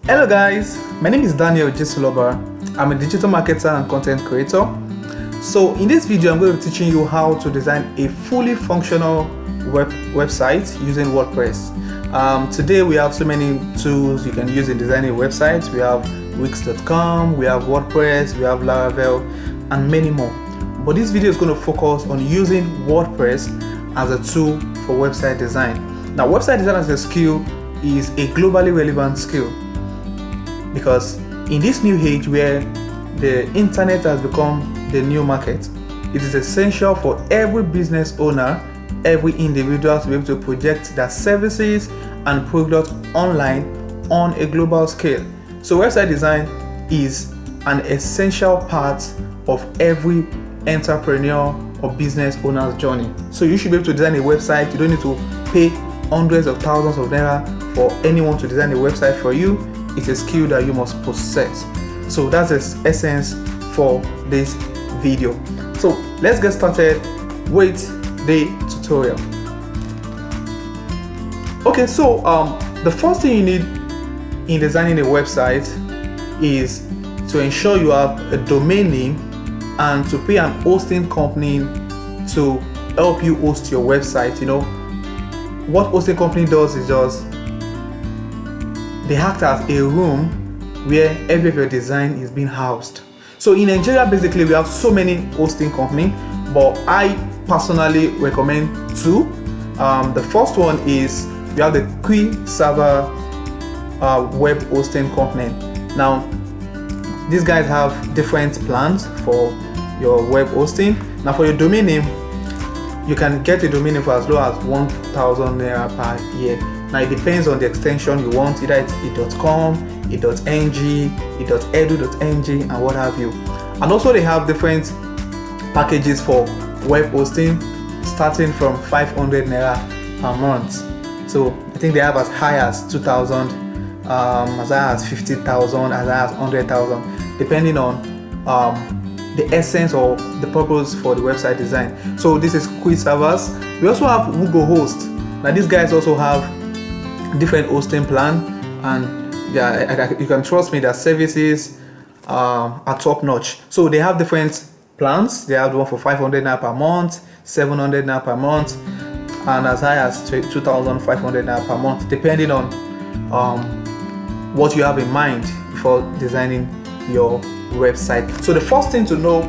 Hello guys, my name is Daniel Jisuloba. I'm a digital marketer and content creator. So in this video, I'm going to be teaching you how to design a fully functional website using WordPress. Today we have so many tools you can use in designing websites. We have Wix.com, we have WordPress, we have Laravel, and many more. But this video is going to focus on using WordPress as a tool for website design. Now, website design as a skill is a globally relevant skill, because in this new age where the internet has become the new market, it is essential for every business owner, every individual to be able to project their services and products online on a global scale. So website design is an essential part of every entrepreneur or business owner's journey. So you should be able to design a website. You don't need to pay hundreds of thousands of naira for anyone to design a website for you. It's a skill that you must possess. So that's the essence for this video. So let's get started with the tutorial. Okay, so the first thing you need in designing a website is to ensure you have a domain name and to pay an hosting company to help you host your website. You know what hosting company does is just they act as a room where every of your design is being housed. So in Nigeria, basically, we have so many hosting companies, but I personally recommend two. The first one is you have the Server web hosting company. Now, these guys have different plans for your web hosting. Now, for your domain name, you can get a domain name for as low as 1,000 naira per year. Now it depends on the extension you want, either it's .com, .ng, .edu.ng, and what have you. And also they have different packages for web hosting, starting from 500 naira per month. So I think they have as high as 2,000, as high as 50,000, as high as 100,000, depending on the essence or the purpose for the website design. So this is Servers. We also have Google Host. Now these guys also have different hosting plan, and yeah, you can trust me that services are top notch. So they have different plans. They have one for 500 naira per month, 700 naira per month, and as high as 2,500 naira per month, depending on what you have in mind before designing your website. So the first thing to know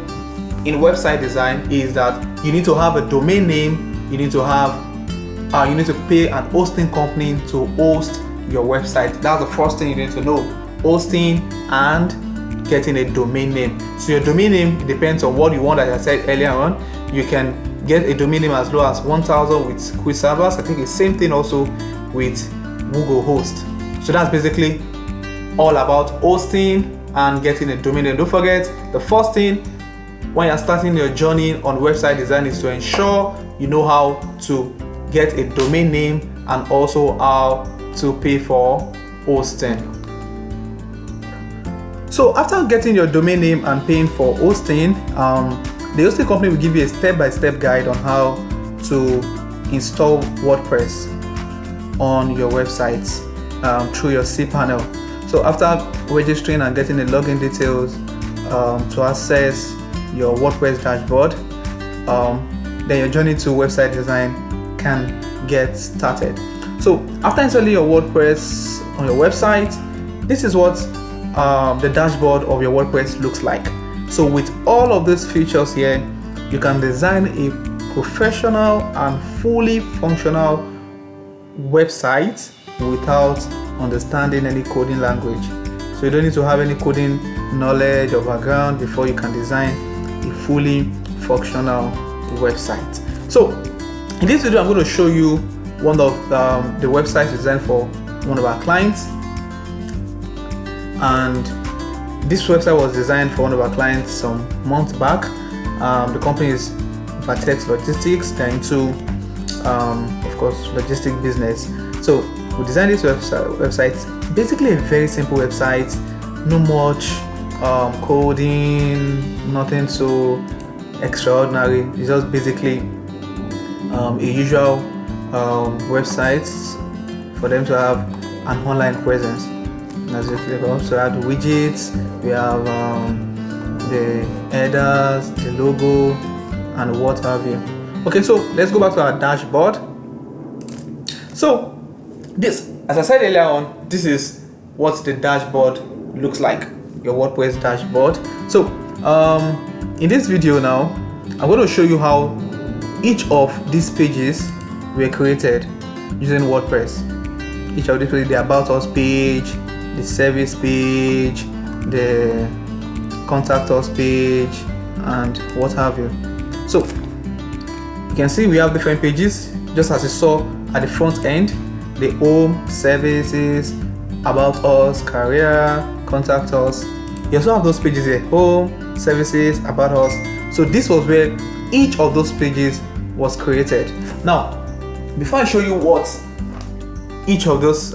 in website design is that you need to have a domain name. You need to have you need to pay an hosting company to host your website. That's the first thing you need to know: hosting and getting a domain name. So your domain name depends on what you want. As I said earlier on, you can get a domain name as low as 1,000 with Servers. I think it's same thing also with Google Host. So that's basically all about hosting and getting a domain name. Don't forget, the first thing when you're starting your journey on website design is to ensure you know how to get a domain name and also how to pay for hosting. So after getting your domain name and paying for hosting, the hosting company will give you a step-by-step guide on how to install WordPress on your website through your cPanel. So after registering and getting the login details to access your WordPress dashboard, then your journey to website design can get started. So after installing your WordPress on your website, this is what the dashboard of your WordPress looks like. So with all of these features here, you can design a professional and fully functional website without understanding any coding language. So you don't need to have any coding knowledge or background before you can design a fully functional website. So in this video, I'm going to show you one of the websites designed for one of our clients. And this website was designed for one of our clients some months back. The company is Vertex Logistics. They're into, of course, logistic business. So we designed this website, basically a very simple website, no much coding, nothing so extraordinary. It's just basically a usual website for them to have an online presence. As you click on, so we have the widgets, we have the headers, the logo, and what have you. Okay, so let's go back to our dashboard. So this, as I said earlier on, this is what the dashboard looks like, your WordPress dashboard. So in this video now, I'm going to show you how each of these pages were created using WordPress. Each of these pages, the About Us page, the service page, the Contact Us page, and what have you. So you can see we have different pages, just as you saw at the front end: the home, services, About Us, career, Contact Us. You also have those pages here: home, services, About Us. So this was where each of those pages was created. Now, before I show you what each of those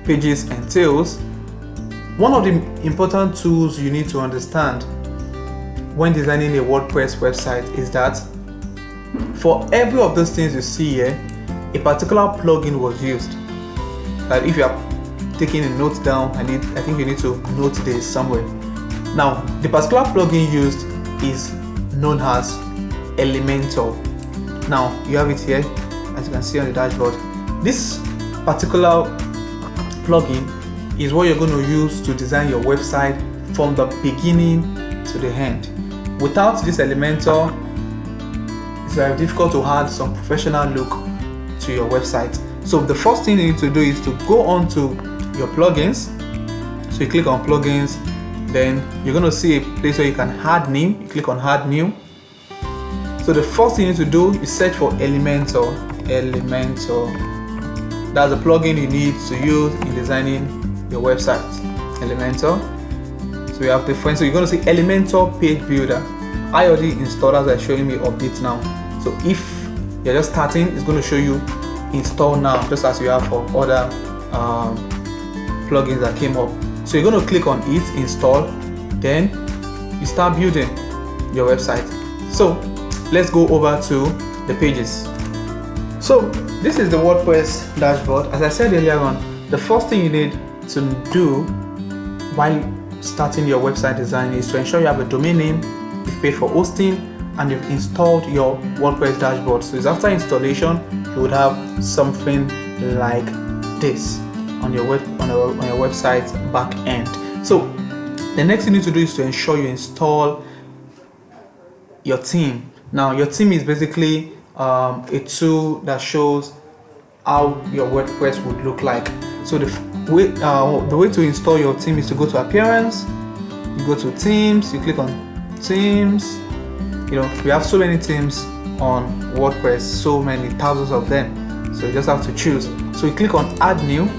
pages entails, one of the important tools you need to understand when designing a WordPress website is that for every of those things you see here, a particular plugin was used. Like if you are taking a note down, I think you need to note this somewhere. Now, the particular plugin used is known as Elementor. Now you have it here, as you can see on the dashboard. This particular plugin is what you're going to use to design your website from the beginning to the end. Without this Elementor, it's very difficult to add some professional look to your website. So the first thing you need to do is to go on to your plugins. So you click on plugins, then you're going to see a place where you can add new. You click on add new. So the first thing you need to do is search for Elementor. That's a plugin you need to use in designing your website. Elementor. So we have different. So you're going to see Elementor Page Builder. I already installed, as I'm showing me update now. So if you're just starting, it's going to show you install now, just as you have for other plugins that came up. So you're going to click on it, install, then you start building your website. So let's go over to the pages. So this is the WordPress dashboard. As I said earlier on, the first thing you need to do while starting your website design is to ensure you have a domain name, you've paid for hosting, and you've installed your WordPress dashboard. So it's after installation, you would have something like this on your website back end. So the next thing you need to do is to ensure you install your theme. Now your theme is basically a tool that shows how your WordPress would look like. So the way to install your theme is to go to appearance, you go to themes, you click on themes. You know, we have so many themes on WordPress, so many, thousands of them. So you just have to choose. So you click on add new.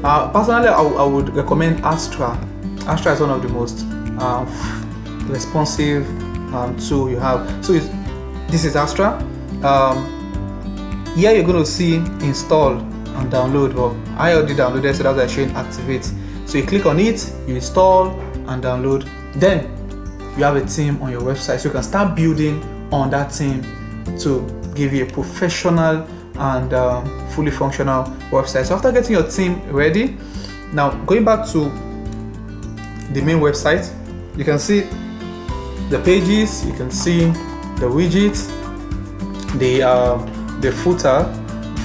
Personally, I would recommend Astra. Astra is one of the most responsive tool you have. So this is Astra. Here you're going to see install and download. Well, I already downloaded, so that's why I'm showing activate. So you click on it, you install and download. Then you have a theme on your website, so you can start building on that theme to give you a professional and fully functional website. So after getting your theme ready, now going back to the main website, you can see the pages, you can see the widgets, the footer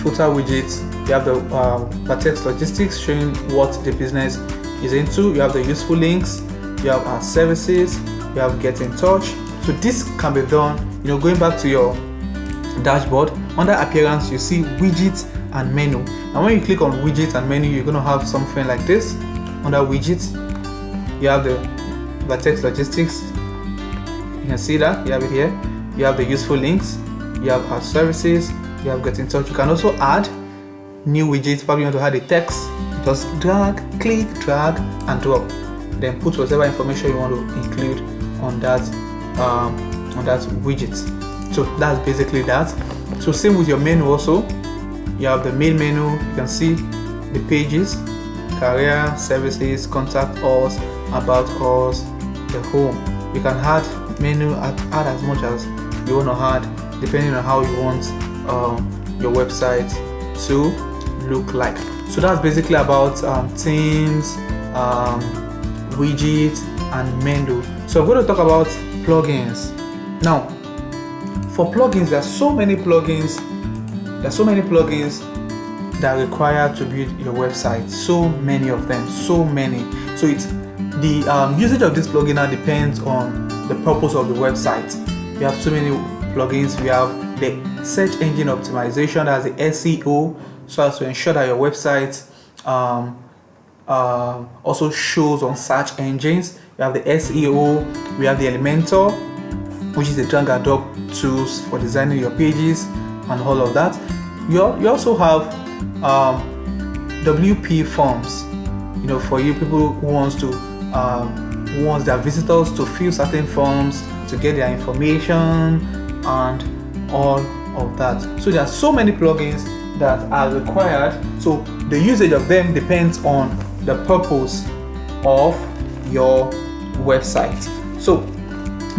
widgets. You have the text logistics showing what the business is into. You have the useful links, you have our services, you have get in touch. So this can be done, going back to your dashboard. Under appearance, you see widgets and menu. And when you click on widgets and menu, you're going to have something like this. Under widgets, you have the text logistics. You can see that, you have it here. You have the useful links, you have our services, you have get in touch. You can also add new widgets. Probably you want to add a text, just drag, click, drag and drop, then put whatever information you want to include on that widget. So that's basically that. So same with your menu also. You have the main menu, you can see the pages, career, services, contact us, about us, the home. You can add menu, add as much as you want to add depending on how you want your website to look like. So that's basically about themes, widgets, and menu. So I'm going to talk about plugins. Now, for plugins, there are so many plugins. That are required to build your website. So many of them. So many. So it's the usage of this plugin now depends on the purpose of the website. We have so many plugins. We have the search engine optimization, as the SEO, so as to ensure that your website also shows on search engines. We have the SEO. We have the Elementor, which is the drag and drop tools for designing your pages and all of that. You also have WP forms, for you people who wants their visitors to fill certain forms to get their information and all of that. So there are so many plugins that are required. So the usage of them depends on the purpose of your website. So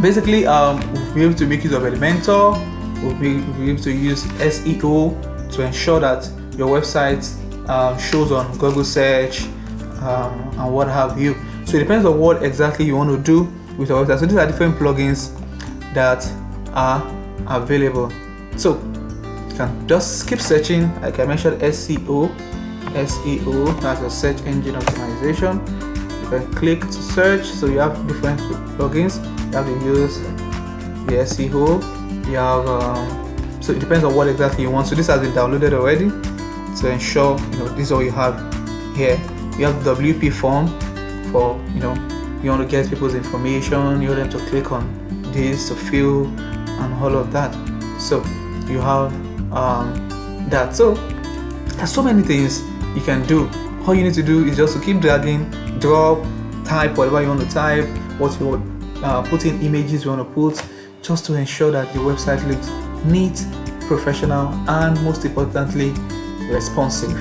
basically, we'll be able to make use of Elementor. We'll be able to use SEO to ensure that your website shows on Google search and what have you. So it depends on what exactly you want to do with your website. So these are different plugins that are available. So you can just keep searching. Like I mentioned, SEO, that's a search engine optimization. You can click to search. So you have different plugins. You have to use the SEO. You have so it depends on what exactly you want. So this has been downloaded already to ensure this is all you have here. You have the WP form for you want to get people's information. You want them to click on this to fill and all of that. So you have that. So there's so many things you can do. All you need to do is just to keep dragging, drop, type whatever you want to type, what you want, put in images you want to put, just to ensure that your website looks neat, professional, and most importantly, responsive.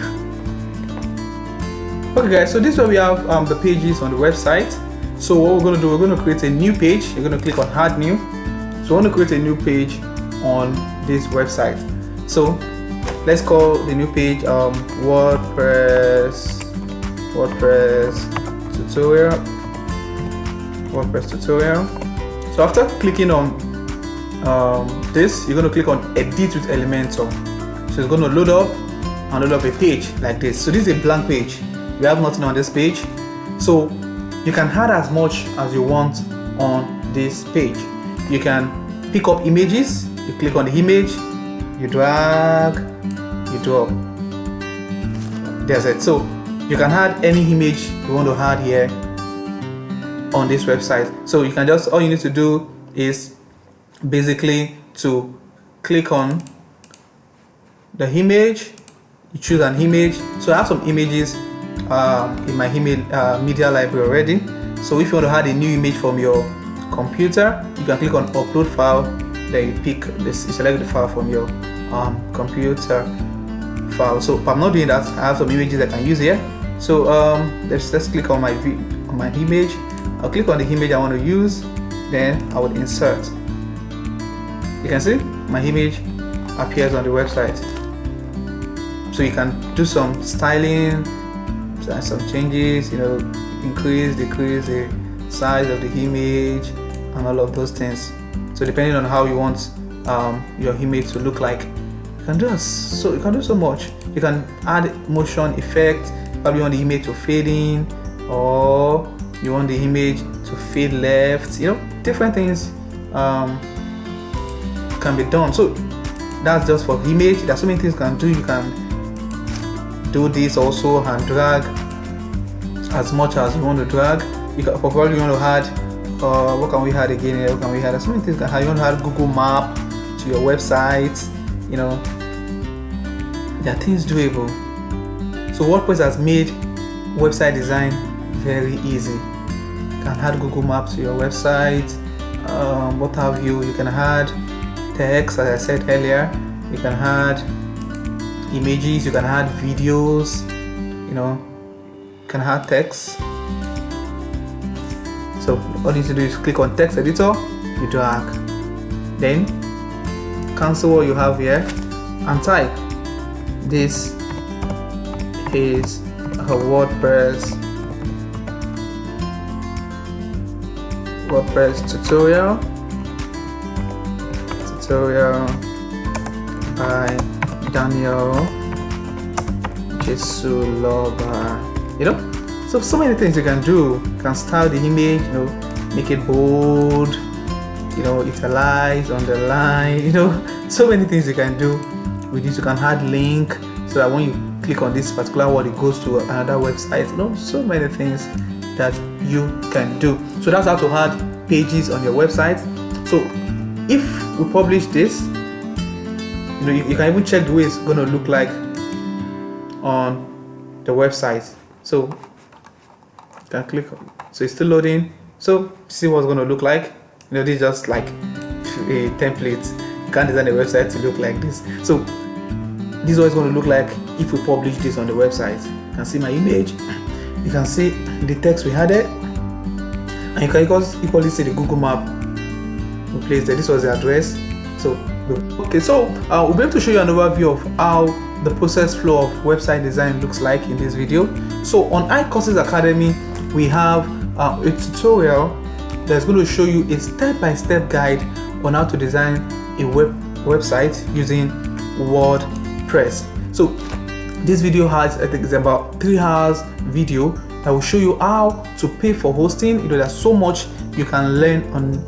Okay guys, so this is where we have the pages on the website. So what we're going to do, we're going to create a new page. You're going to click on add new. So we're going to create a new page on this website. So let's call the new page WordPress tutorial. So after clicking on this, you're going to click on edit with Elementor. So it's going to load up a page like this. So this is a blank page. We have nothing on this page. So you can add as much as you want on this page. You can pick up images. You click on the image, you drag, you drop. That's it. So you can add any image you want to add here on this website. So you can just, all you need to do is basically to click on the image. You choose an image. So I have some images in my media library already. So if you want to add a new image from your computer, you can click on upload file. Then you pick this, you select the file from your computer file. So I'm not doing that. I have some images I can use here. So let's click on my image. I'll click on the image I want to use. Then I will insert. You can see my image appears on the website. So you can do some styling, some changes, increase, decrease the size of the image and all of those things. So depending on how you want your image to look like, you can do so much. You can add motion effect. Probably want the image to fade in, or you want the image to fade left. Different things can be done. So that's just for image. There's so many things you can do. You can do this also and drag as much as you want to drag. You can probably want to add what can we add again here? What can we add? There's so many things you can add. You want to add Google Map to your website. There are things doable. So WordPress has made website design very easy. You can add Google Maps to your website, what have you. You can add text, as I said earlier. You can add images, you can add videos, you can add text. So all you need to do is click on text editor, you drag, then cancel what you have here and type this is a WordPress tutorial by Daniel Jesuloba. So many things you can do. You can style the image, make it bold, italize, underline, so many things you can do with this. You can add link so that when you click on this particular word, it goes to another website. So many things that you can do. So that's how to add pages on your website. So if we publish this, you can even check the way it's going to look like on the website. So you can click, so it's still loading. So see what it's going to look like. This is just like a template. You can't design a website to look like this. So this is what it's going to look like if we publish this on the website. You can see my image, you can see the text we added, and you can equally see the Google map we placed there. This was the address. So we'll be able to show you an overview of how the process flow of website design looks like in this video. So on iCourses Academy, we have a tutorial that's going to show you a step-by-step guide on how to design a website using WordPress. So this video has, I think it's about 3 hours video that will show you how to pay for hosting. There's so much you can learn on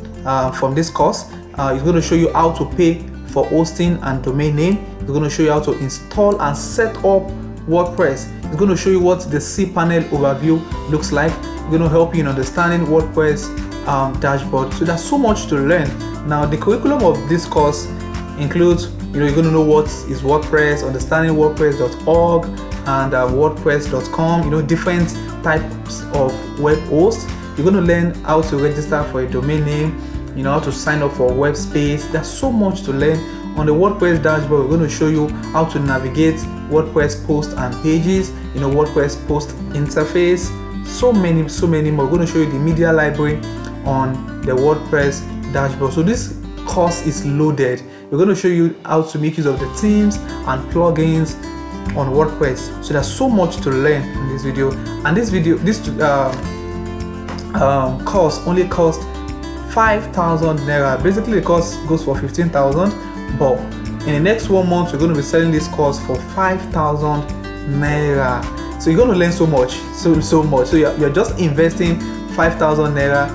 from this course. It's going to show you how to pay for hosting and domain name. It's going to show you how to install and set up WordPress. It's going to show you what the cPanel overview looks like. It's going to help you in understanding WordPress dashboard. So there's so much to learn. Now the curriculum of this course includes, you're going to know what is WordPress, understanding WordPress.org and WordPress.com, different types of web hosts. You're going to learn how to register for a domain name, how to sign up for a web space. There's so much to learn. On the WordPress dashboard, we're going to show you how to navigate WordPress posts and pages, WordPress post interface, so many more. We're going to show you the media library on the WordPress dashboard. So this course is loaded. We're going to show you how to make use of the themes and plugins on WordPress. So there's so much to learn in this video. And this course only cost 5,000 naira. Basically the course goes for 15,000, but in the next 1 month we're going to be selling this course for 5,000 naira. So you're going to learn so much, so much. So you're just investing 5,000 naira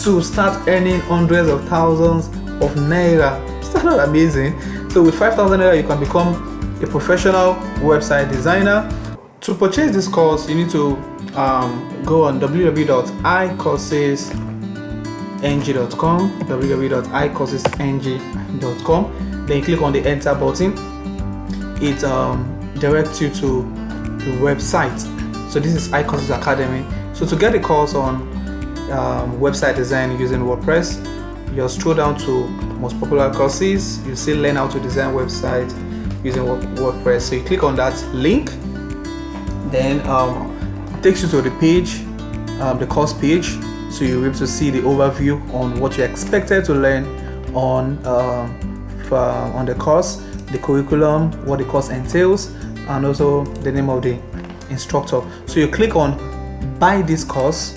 to start earning hundreds of thousands of naira. Is that not amazing? So with 5,000 naira you can become a professional website designer. To purchase this course, you need to go on www.icoursesng.com, then you click on the enter button. It directs you to the website. So this is iCourses Academy. So to get a course on website design using WordPress, you scroll down to most popular courses. You see learn how to design website using WordPress. So you click on that link, then it takes you to the page, the course page. So you'll be able to see the overview on what you're expected to learn on the course, the curriculum, what the course entails, and also the name of the instructor. So you click on buy this course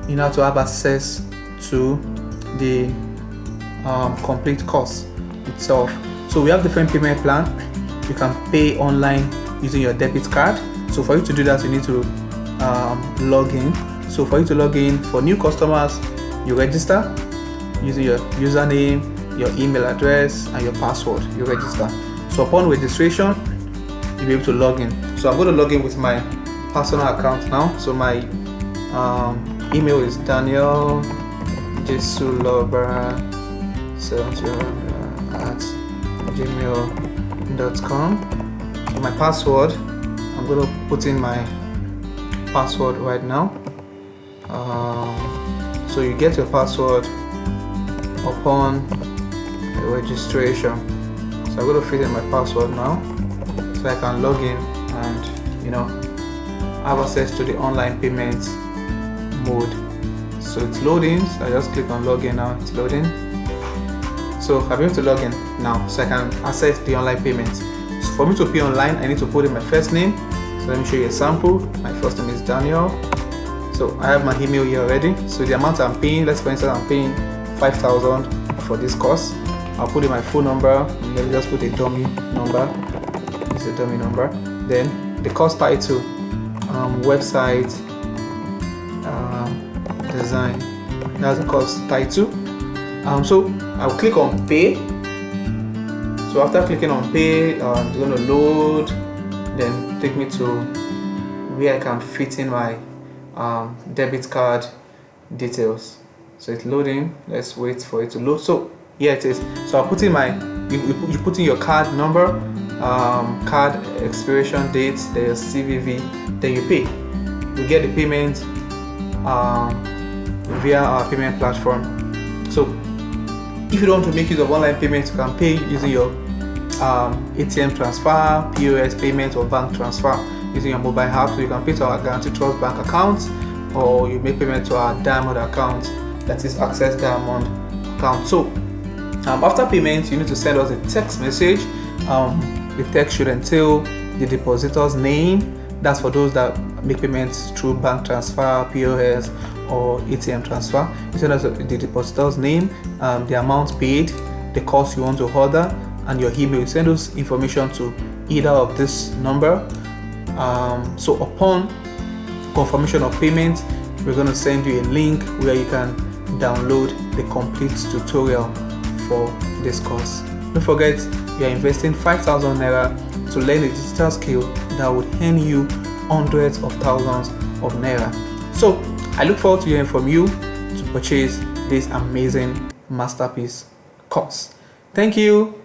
in order to have access to the complete course itself. So we have different payment plan. You can pay online using your debit card. So for you to do that, you need to log in. So for you to log in, for new customers, you register using your username, your email address, and your password. You register. So upon registration, you'll be able to log in. So I'm going to log in with my personal account now. So my email is Daniel Jesuloba@gmail.com. So my password, I'm going to put in my password right now. So you get your password upon the registration. So I'm going to fill in my password now so I can log in and have access to the online payments mode. So it's loading. So I just click on login now. It's loading. So I'm able to log in now so I can access the online payments. So for me to pay online, I need to put in my first name. So let me show you a sample. My first name is Daniel. So I have my email here already. So the amount I'm paying, let's for instance I'm paying 5,000 for this course. I'll put in my phone number. Let me just put a dummy number. This is a dummy number. Then the course title, website design. That's the course title. So I'll click on pay. So after clicking on pay, it's going to load, then take me to where I can fit in my debit card details. So it's loading. Let's wait for it to load. So here it is. So I'll put in you put in your card number, card expiration date, then your CVV, then you pay. You get the payment via our payment platform. So if you don't want to make use of online payments, you can pay using your ATM transfer, POS payment, or bank transfer using your mobile app. So you can pay to our Guarantee Trust Bank account, or you make payment to our Diamond account, that is Access Diamond account. So after payment, you need to send us a text message. The text should entail the depositor's name. That's for those that make payments through bank transfer, POS, or ATM transfer. You send us the depositor's name, the amount paid, the cost you want to order, and your email. You send us information to either of this number. So upon confirmation of payment, we're going to send you a link where you can download the complete tutorial for this course. Don't forget, you are investing 5,000 naira to learn a digital skill that would earn you hundreds of thousands of naira. So I look forward to hearing from you to purchase this amazing masterpiece course. Thank you.